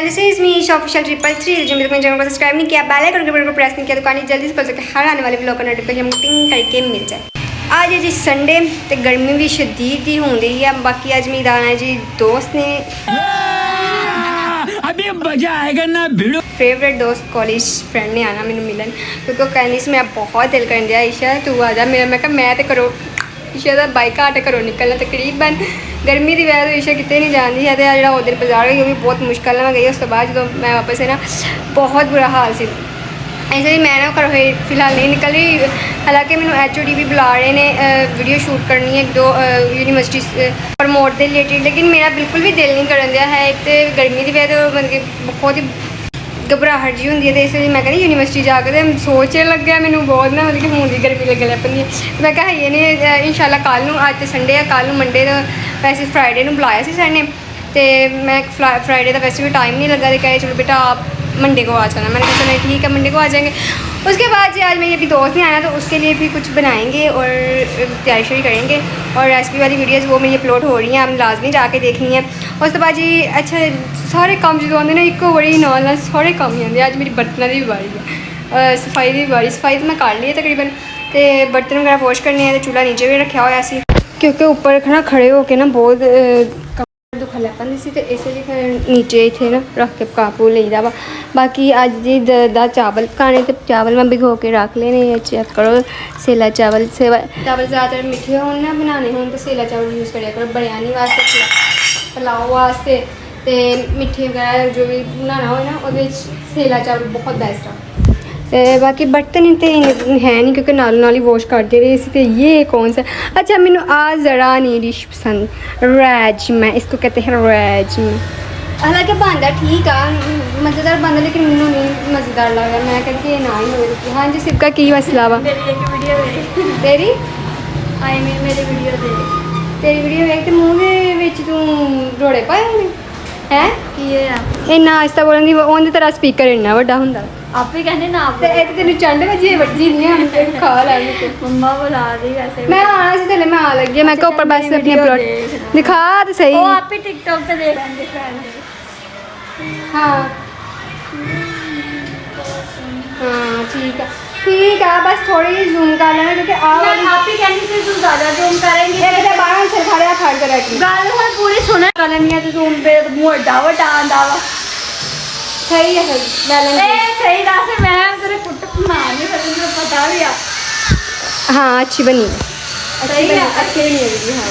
This is me official 333। जो मेरे channel को सब्सक्राइब नहीं किया, बेल आइकन के बटन को प्रेस नहीं किया तो कहानी जल्दी से खोल सके हर आने वाले व्लॉग का नोटिफिकेशन टिंग करके मिल जाए। आज है जी संडे तो गर्मी भी शदीद ही होंगी है। बाकी आज मेरा आना है जी दोस्त ने, अभी मजा आएगा ना भिड़ो। फेवरेट दोस्त कॉलेज फ्रेंड ने आना मैंने मिलन, क्योंकि कहनी से मैं बहुत दिल कर दिया ईशा तू आ जा मेरा। मैं कहा मैं तो करो ईशा का बाइक आटे घरों निकलना तकरीबन गर्मी की वजह तो ईशा कितने नहीं जाती है। तो जो उधर बाजार गई वो भी बहुत मुश्किल मैं गई। उस तो बाद जो मैं वापस है ना बहुत बुरा हाल से, इसलिए मैं ना घरों फिलहाल नहीं निकल रही। हालांकि मैंने HOD भी बुला रहे हैं वीडियो शूट करनी है 1-2 यूनिवर्सिटी प्रमोट के रिलेटेड, लेकिन मेरा बिल्कुल भी दिल नहीं करन दिया है। एक तो गर्मी की वजह तो मतलब कि बहुत ही घबराहट जी होंगी है, तो इसलिए मैं कहनी यूनिवर्सिटी जाकर तो सोचने लगे मैंने बहुत ना मतलब कि हूँ की गर्मी लगे लग पी। मैं कहा ये नहीं इंशाल्लाह कल नूं, अज तो संडे है कल मंडे तो वैसे फ्राइडे नूं बुलाया सी सर ने, तो मैं फ्राइडे का वैसे भी टाइम नहीं लगा तो कहे चलो बेटा आप मंडे को आ जाना। मैंने कहा चलो ठीक है मंडे को आ जाएंगे। उसके बाद जी आज मेरी अभी दोस्त नहीं आना तो उसके लिए भी कुछ बनाएंगे और तैयारी शुरू करेंगे। और रेसिपी वाली वीडियोस वो मेरी अपलोड हो रही हैं, हम लाजमी जाके देखनी है। उस तो बाद जी अच्छा सारे काम जो आते ना एक बड़ी नाल सारे काम ही आते। अज मेरी बर्तनों की भी बारी है, सफाई की भी बारी। सफाई तो मैं कर ली है तकरीबन, तो बर्तन वगैरह वॉश करने हैं। तो चूल्हा नीचे भी रखा हुआ सी क्योंकि ऊपर रखना खड़े होके ना बहुत दुखा लग पाती सी, तो इसलिए फिर नीचे इतने ना रख के काबू लेदा वा। बाकी अज जी दा चावल पकाने, तो चावल मैं भिगो के रख लेने। चेक करो सेला चावल ज़्यादातर मिठे हो ना बनाने हो तो सेला चावल यूज़ करिया करो बिरयानी वास्ते, पुलाव वास्ते, तो मिठे वगैरह जो भी बनाना हो ना वो सेला चावल बहुत बेस्ट है। बाकी बर्तन तो है नहीं क्योंकि नाल ही वॉश करते रहे इसी। तो ये कौन सा अच्छा मैंने आज ज़रा नहीं डिश पसंद, राजमा इसको कहते हैं राजमा। हालांकि बनता ठीक है मज़ेदार बनता, लेकिन मैंने नहीं मज़ेदार लगा। मैं कहती ये ना ही हो। हाँ जी सिर्फ का की मसला वा तेरी आई मेरी वीडियो तेरी वीडियो देख तो मूँह के तू रोड़े पाए है इन्ना आस्ता बोलन दी उन्हें तेरा स्पीकर इन्ना बड़ा होंदा आप ही कहने ना आप तेन चंड बजे वजी नहीं खा ला मम्मा बुला दी वैसे मैं आना से तेरे मैं आ लगी मैं ऊपर बस अपनी अपलोड दिखा तो सही। वो आप ही टिकटॉक पे देख रहे हाँ हाँ ठीक है बस थोड़ी जूम कर लेना क्योंकि आप ही कहने से तुम ज़्यादा जूम करेंगे। एक तो बाहर से खड़े खड़ कर रखी गाल में पूरी सुने कलमिया तो जूम पे मुंह डावा डावा सही है सही बैलेंस सही रास्ते मैं तेरे पुट मारने वाले मुझे पता भी आ। हाँ अच्छी बनी है सही है अच्छी बनी है। हाँ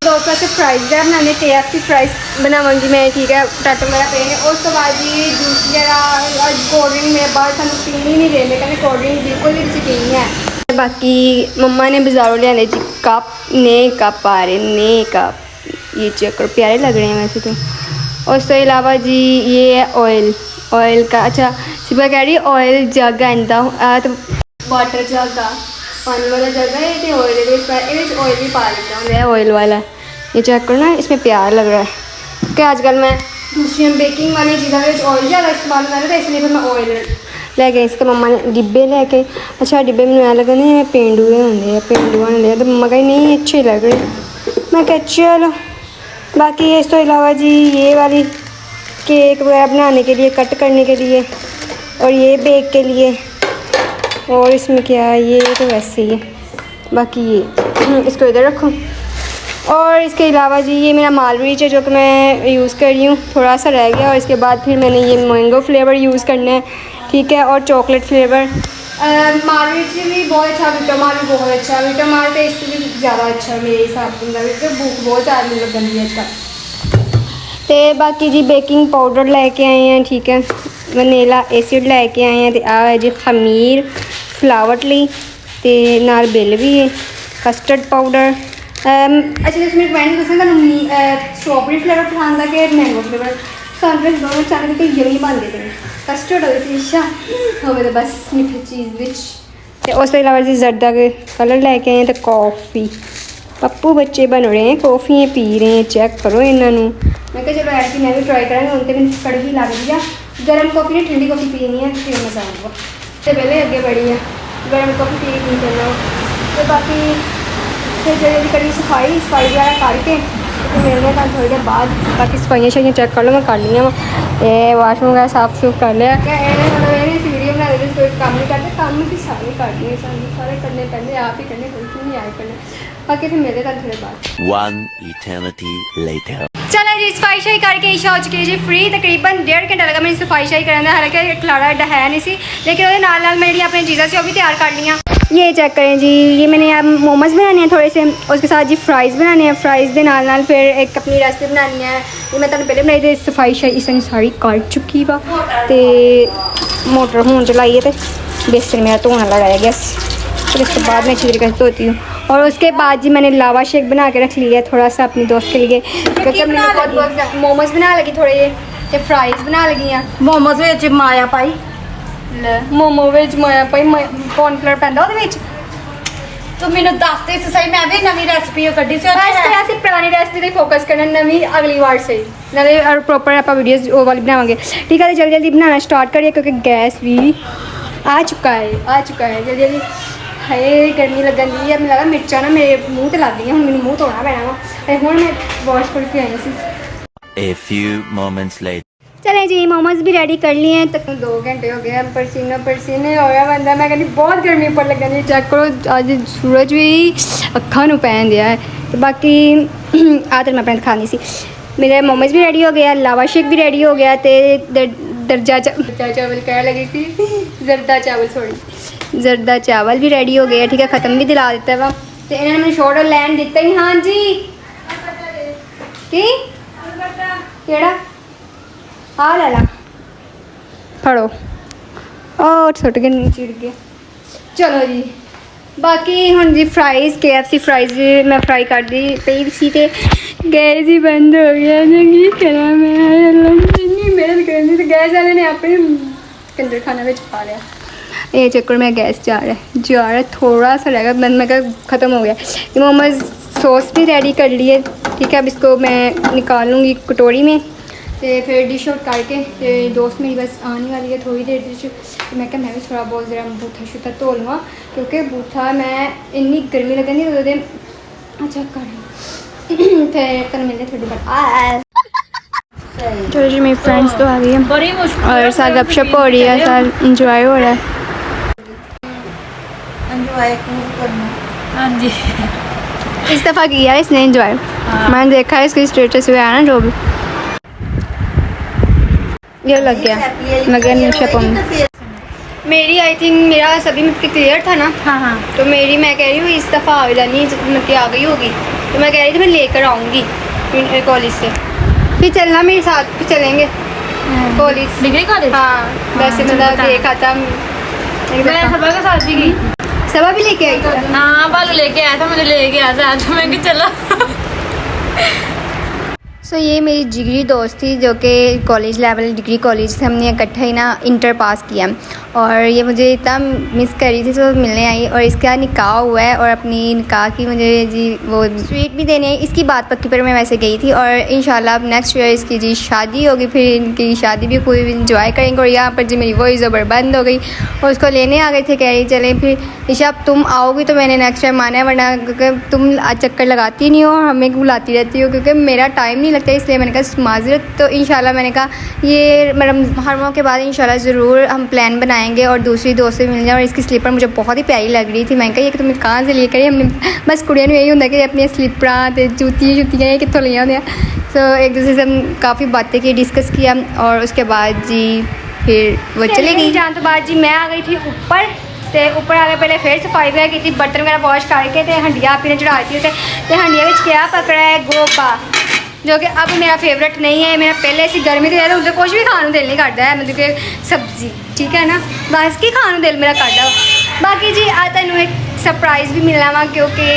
दोस्तों से फ्राइज वगैरह बनाने KFC फ्राइज बनावगी मैं ठीक है। पोटैटो वगैरह पे उस तो बाद जी जूस वगैरह कोल्ड ड्रिंक मेरे बाहर सानू पीनी नहीं देंगे, कहते कोल्ड ड्रिंक बिल्कुल भी तुम पीनी है। बाकी मम्मा ने बाज़ारों लिया जी कप आ रहे ने कप, ये चेक करो प्यारे लग रहे हैं वैसे तो। उस तो अलावा जी ये है ऑयल का, अच्छा सिपा कह रही ऑयल जग आंदा तो वाटर जग आ पानी वाला जग है तो ऑयल ऑयल भी पा लेता हूँ ऑयल वाला। ये चेक करो ना इसमें प्यार लग रहा है क्योंकि आजकल मैं दूसरी बेकिंग वाली चीज़ों में ऑयल ज़्यादा इस्तेमाल कर रहा था, इसलिए फिर मैं ऑयल ले गई। इसके मम्मा ने डिब्बे लेके अच्छा डिब्बे मैंने लगे नहीं पेंडू होंगे पेंडू होंगे तो मम्मा कही नहीं अच्छे लग रहे। मैं कह चलो बाकी इस तो अलावा जी ये वाली केक वगैरह बनाने के लिए कट करने के लिए और ये बेक के लिए और इसमें क्या है ये तो वैसे ही है। बाकी ये इसको इधर रखो। और इसके अलावा जी ये मेरा मालबरीच है जो कि मैं यूज़ कर रही हूँ, थोड़ा सा रह गया। और इसके बाद फिर मैंने ये मैंगो फ्लेवर यूज़ करना है ठीक है, और चॉकलेट फ्लेवर। मालबरीच भी बहुत अच्छा, विटामार भी बहुत अच्छा, विटामार टेस्ट भी ज़्यादा अच्छा मेरे हिसाब से, भूख बहुत ज़्यादा लगन दी है। तो बाकी जी बेकिंग पाउडर लेके आए हैं ठीक है, वनीला एसिड लेके आए हैं, तो आ है जी खमीर फ्लावरली तो नाल बिल भी है कस्टर्ड पाउडर। अच्छा तुम कमेंट दसो तुम स्ट्रॉबेरी फ्लेवर पसंद है कि मैंगो फ्लेवर पसंद है। दोनों चाहते तो यही बनते थे कस्टर्ड हो फिशा हो तो बस मिठी चीज़। उस तो अलावा जी जर्दा के कलर लेके आए हैं, तो कॉफ़ी पप्पू बच्चे बन रहे हैं कॉफ़ी पी रहे हैं। चेक करो इन्हों मैं क्या चलो ऐसी मैं भी ट्राई करा हूँ तो मैंने कड़ही लग रही है। गर्म कॉफ़ी नहीं ठंडी कॉफ़ी पीनी है फिर मज़ा आऊँगा। तो पहले अगे बढ़ी है गर्म कॉफ़ी पी नहीं करना। तो बाकी फिर जल्दी करी सफाई वगैरह करके मिलने का थोड़ी देर बाद। बाकी सफाइयाँ शाइयाँ चेक कर लो, मैं कर लिया ये वाशरूम वगैरह साफ सूफ कर लिया। वीडियो बना देते कोई काम नहीं करते, काम भी सारे करने सारे करने पहले आप ही करने, कोई नहीं आए करने। बाकी फिर मिलते हैं थोड़े बाद। One eternity later. चलो जी सफाई शाई करके ईशा हो चुकी है जी फ्री। तकरीबन 1.5 घंटा लगा मेरी सफाई शाई करने, हालांकि खलाड़ा एडा है नहीं सी, लेकिन वो नाल मेरी अपनी चीज़ें से वो भी तैयार कर लिया। ये चेक करें जी, ये मैंने अब मोमोज बनाने हैं थोड़े से, उसके साथ जी फ्राइज़ बनाने हैं। फ्राइज़ के नाल फिर एक अपनी रेसिपी बनानी है, ये मैं तुम पहले बनाई थी। सफाई शाई इसने सारी कट चुकी वा, तो मोटर हूँ चलाइए तो बेसन मेरा धोना लगाया गया, फिर इसके बाद मैं अच्छी तरीके से धोती हूँ। और उसके बाद जी मैंने लावा शेक बना के रख लिया है थोड़ा सा अपनी दोस्त के लिए, क्योंकि मैंने बहुत मोमोज बना लगी थोड़े ये फ्राइज़ बना लगी हैं। मोमोज ਵਿੱਚ ਮਾਇਆ ਪਾਈ मोमो ਵਿੱਚ माया पाई कॉर्नफ्लोर पैंदा ਉਹਦੇ ਵਿੱਚ। ਤੂੰ ਮੈਨੂੰ ਦੱਸ ਦੇ ਸਹੀ, ਮੈਂ ਵੀ ਨਵੀਂ ਰੈਸਪੀ ਕੱਢੀ ਸੀ। इस तरह से पुरानी रेसिपी पे फोकस करना, नवी अगली बार से नवे और प्रॉपर आप वीडियोस वो वाली बनाएंगे। ठीक है, तो जल्दी जल्दी बनाना स्टार्ट करिए क्योंकि गैस भी आ चुका है जल्दी जल्दी। हाय गर्मी लगन दी है, मैं लगा मिर्चा ना मेरे मुँह ते लग गई, हुण मैनूं मुँह धोना पैना वा। हुण मैं वॉश करके आई सी। A few moments later. चले जी मोमोज भी रेडी कर लिए हैं। तक 2 घंटे हो गए, पसीने हो गया बंदा। मैं कहती बहुत गर्मी पर लगन दी, चेक करो अज सूरज भी अखा नूं पैन दिया है। तो बाकी आदर मैं अपने खानी सी। मेरे मोमोज भी रेडी हो गया, लावा शेक भी रेडी हो गया, तो दर्जा चावल कह लगी थी, जरदा चावल सॉरी जरदा चावल भी रेडी हो गया। ठीक है, ख़त्म भी दिला दिता वा, तो इन्होंने मैंने शॉर्ट लैंड दिता ही। हाँ जी की केड़ा आ ला ला फड़ो, और छुट गया चिड़ गया। चलो जी बाकी हुण जी फ्राइज़ KFC फ्राइज़ मैं फ्राई कर दी पई सी, ते गैस ही बंद हो गया। की करा मैं इन्नी मेहनत करनी, तो गैस वाले ने अपने कंजर खाना में पा लिया। ये चक्कर में गैस जा रहा है थोड़ा सा रहेगा बंद, मैं ख़त्म हो गया। ये मोमोज सॉस भी रेडी कर लिए। ठीक है, अब इसको मैं निकालूँगी कटोरी में, तो फिर डिश आउट करके। तो दोस्त मेरी बस आने वाली है थोड़ी देर तो मैं क्या मैं भी थोड़ा बहुत ज़रा बूथा शूथा धो लूँगा, क्योंकि बूथा मैं इन्नी गर्मी लगनी अच्छा कर फिर कल मिलते थोड़ी बार। तो जी मेरी फ्रेंड्स तो आ गई हैं बड़ी मुश्किल और साथ गपशप हो रही है, साथ इंजॉय हो रहा है। एंजॉय करना। हाँ जी, इस दफ़ा किया है इसने इंजॉय। मैंने देखा है इसके स्टेटस पे आया ना जो भी, ये लग गया नीचे पम मेरी आई थिंक मेरा सभी मतलब क्लियर था ना। हाँ तो मेरी मैं कह रही हूँ इस दफ़ा आवेदनी मतलब आ गई होगी, तो मैं कह रही थी मैं लेकर आऊँगी कॉलेज से, फिर चलना मेरे साथ, फिर चलेंगे कॉलेज डिग्री कॉलेज। हाँ वैसे मतलब देखा था मैं सबा के साथ भी गई। सबा भी लेके आई। हाँ बालू लेके आया था, मुझे लेके आया था, तो मैं चला। सो ये मेरी जिगरी दोस्त थी जो कि कॉलेज लेवल डिग्री कॉलेज से हमने इकट्ठा ही ना इंटर पास किया, और ये मुझे इतना मिस कर रही थी तो मिलने आई, और इसका निकाह हुआ है और अपनी निकाह की मुझे जी वो स्वीट भी देनी है। इसकी बात पक्की पर मैं वैसे गई थी, और इंशाल्लाह अब नेक्स्ट ईयर इसकी जी शादी होगी, फिर इनकी शादी भी खूब इंजॉय करेंगे। और यहाँ पर जी मेरी वॉइस ओवर बंद हो गई और उसको लेने आ गए थे, कह रही चले फिर ईशा अब तुम आओगी तो मैंने नेक्स्ट टाइम आना है, वरना क्योंकि तुम चक्कर लगाती नहीं हो और हमें बुलाती रहती हो, क्योंकि मेरा टाइम नहीं लगता, इसलिए मैंने कहा माजरत। तो इंशाल्लाह मैंने कहा ये मतलब मुहर्रम के बाद इंशाल्लाह ज़रूर हम प्लान बनाएंगे और दूसरी दोस्त से मिल जाए। और इसकी स्लीपर मुझे बहुत ही प्यारी लग रही थी, मैं कहा ये कि तुम्हें कहाँ से लेकर आई। हमने बस कुड़िया यही होंगे कि अपनी स्लीपरां जुतियाँ ये कितों लिया होंगे। तो एक दूसरे से हम काफ़ी बातें की, डिस्कस किया, और उसके बाद जी फिर वो चले गई। जाने तो बाद जी मैं आ गई थी ऊपर, तो ऊपर आके पहले फिर सफाई वगैरह की, बर्तन वगैरह वॉश करके, तो हंडिया आपी ने चढ़ा दी। तो हंडिया में क्या पकड़ा है गोबा, जो कि अब मेरा फेवरेट नहीं है। मेरा पहले ऐसी गर्मी तो ज़्यादा उधर कुछ भी खाने दिल नहीं करता है, मतलब कि सब्जी ठीक है ना, बस की खाने दिल मेरा करता। बाकी जी आ तेन एक सरप्राइज़ भी मिलना वा, क्योंकि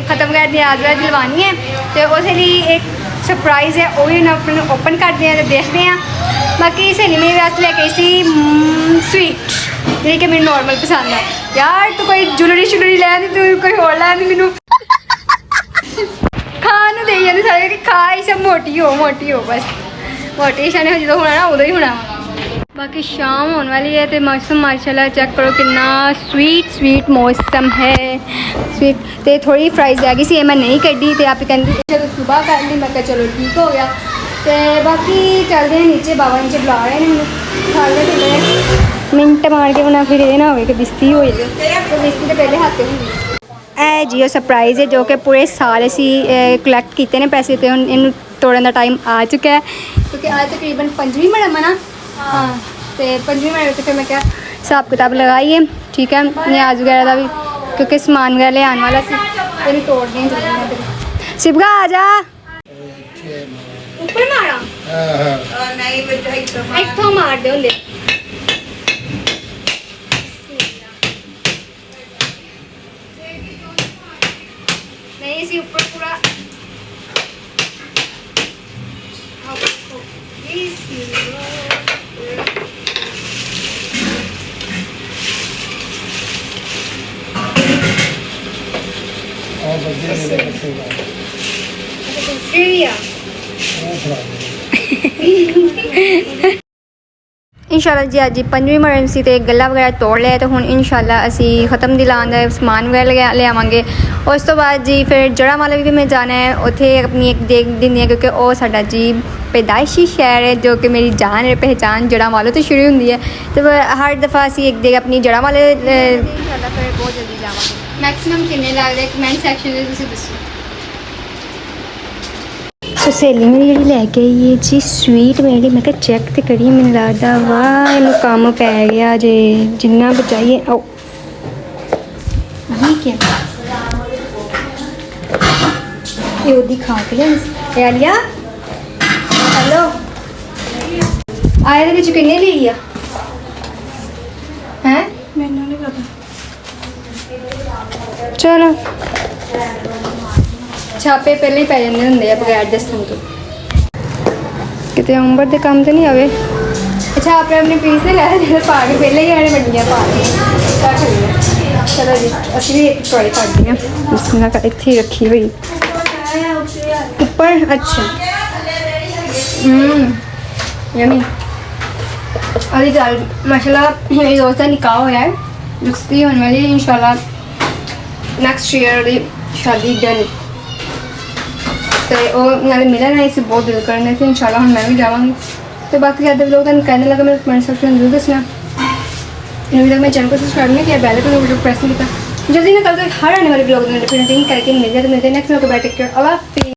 ख़त्म कर दी आजरा दिलवानी है, तो उस लिए एक सरप्राइज़ है वो भी अपने ओपन करते हैं तो देखते हैं। बाकी सहेली मेरे वास्ते लेके आई सी स्वीट जी कि मैंने नॉर्मल पसंद है। यार तू कोई ज्वेलरी शुलरी लैनी, तू कोई होर लैनी, मैनू खान दे जाते सारे कि खा ही सब मोटी हो बस। मोटी शाने जो होना ना उदो ही होना। बाकी शाम होने वाली है तो मौसम माशाल्लाह चेक करो कितना स्वीट मौसम है स्वीट। तो थोड़ी फ्राइज रह गई सी मैं नहीं कड्डी तो आप कहती चलो सुबह कर ली, मैं कहा चलो ठीक हो गया। तो बाकी चलते हैं नीचे, बाबा नीचे बुला रहे हैं खा ले मिनट मार के बना फिर ये ना हो कि बिस्ती हो जाए, तो बिस्ती तो पहले हाथ होंगी। ए जी सरप्राइज़ है जो कि पूरे साल असी कलैक्ट किए ने पैसे, तो हुण इनू तोड़न का टाइम आ चुका है क्योंकि आज तकरीबन 5वीं मैडम है ना। हाँ तो 5वीं मैडम तो फिर मैं क्या हिसाब किताब लगाइए, ठीक है, न्याज वगैरह का भी क्योंकि समान वगैरह ले आने वाला सी इन तोड़ दें जल्दी। शिवगा आ जा ऊपर मारा इत्थों मार दे होंदे नहीं इसी ऊपर पूरा इंशाल्लाह जी अज 5वीं मैडम सी ते गला वगैरह तोड़ लिया, तो हुण इंशाल्लाह असी ख़त्म दिलान दा समान वगैरह ले आवांगे। उस तो बाद जी फिर जड़ा वाला भी मैं जाना है, उत्थे अपनी एक देख दिंदी है क्योंकि वो साडा जी पैदाइशी शहर है जो कि मेरी जान है पहचान जड़ा वालों तो शुरू होंदी है। तो हर दफ़ा असी एक देख अपनी जड़ा वाले इंशाल्लाह फिर बहुत जल्दी जावांगे। मैक्सिमम किन्ने लग रहे कमेंट सैक्शन में तुसीं दस्सो। तो सहेली मेरी जी लैके आई है जी स्वीट मेरी, मैं क्या चेक तो करिए, मैंने लगता वाह इन काम पै गया जे जिन्ना बचाइए। ओ ये क्या ये ओदी खा के लिया आलिया हेलो आए तो किन्ने ली आ हैं मैनू नहीं पता चलो छापे पहले ही पै जाते होंगे बगैर दसन तो कितने उम्र के काम तो नहीं आवे। अच्छा आपने अपने पीस लै जो पा के पहले ही आने बड़ियाँ पा के चलो जी असं भी एक ट्राई करते हैं बिस्मिल्लाह इतनी रखी हुई ऊपर। अच्छा यमी अभी गल माशाल्लाह मेरी दोस्त का निकाह होया है, रुखसती होने वाली इंशाल्लाह नैक्सट ईयर दी शादी डन। तो वो नाले मिलन है, इसे बहुत दिल करने से इंशाल्लाह हम मैं भी जाऊँगी। तो बाकी ज़्यादा लोग कहने लगा मेरे कमेंट सेक्शन में जरूर दसना। अभी तक मैं चैनल को सब्सक्राइब नहीं किया, पहले तो वीडियो प्रेस नहीं किया। जल्दी मैं कल तक हर आने वाले ब्लॉग में करके मिल जाए तो मिलते हैं next blog. Bye take care, अल्लाह हाफिज़।